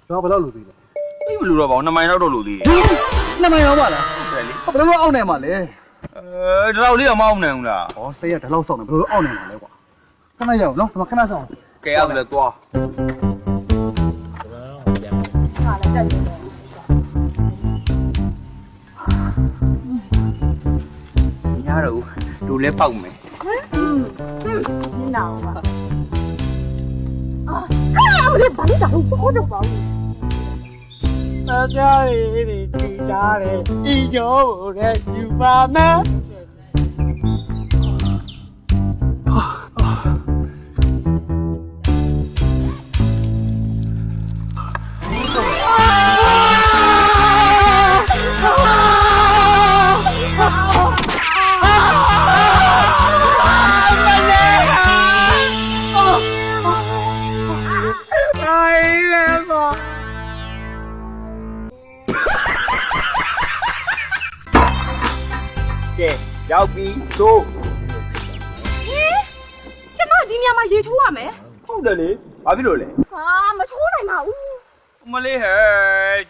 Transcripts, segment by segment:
တော့ဘယ်လောက်လူသေးလဲ အေးမလူတော့ပါဘူး2မိုင်တော့လူသေးတယ် 2မိုင်ရောပါလား တယ်လေ ဘယ်လိုအောက်နေမှာလဲ ဒီလောက်လေးတော့မအောင်နိုင်ဘူးလား ဟောစိတ်ရဒီလောက်စောင့်နေဘယ်လိုအောက်နေမှာလဲကွာခဏရအောင်နော်ဒီမှာခဏစောင့် ကဲရပြီလေသွား ဟာလည်းတက်တယ် ညတော့လူလဲပေါက်မယ် နင်းနာပါအာမလေးဘာလို့တော့ဘောတော့ပါဘူး တရားလေးတွေကြည်လာတယ်ဤကျော်တဲ့ယူပါမယ် ကဲရောက်ပြီသို့ ကျမဒီညမှာရေချိုးရမယ် ဟုတ်တယ်လေဘာဖြစ်လို့လဲ ဟာမချိုးနိုင်ပါဘူး မလေးဟဲ့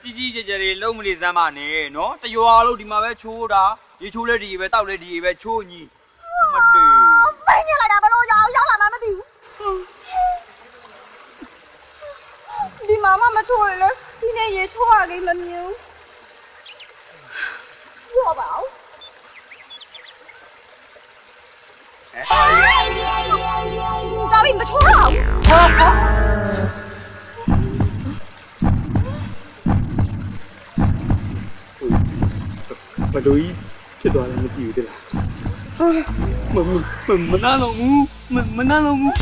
ကြီးကြီးကျယ်ကျယ်လေးလုံးမလေးစမ်းပါနဲ့နော်တရွာလုံးဒီမှာပဲချိုးတာရေချိုးလဲဒီပဲတောက်လဲဒီပဲချိုးညီမလေး စိတ်ညစ်လိုက်တာဘလို့ရောက်လာမှမသိဘူးဒီမှာမချိုးရလေဒီနေ့ရေချိုးရကိမမြင်ဘူးရောပါဦးတော်ပြီမချိုးတော့ဘူး ဘလို့ကြီးဖြစ်သွားတယ်မသိဘူးတလားမနာတော့ဘူးမနာတော့ဘူး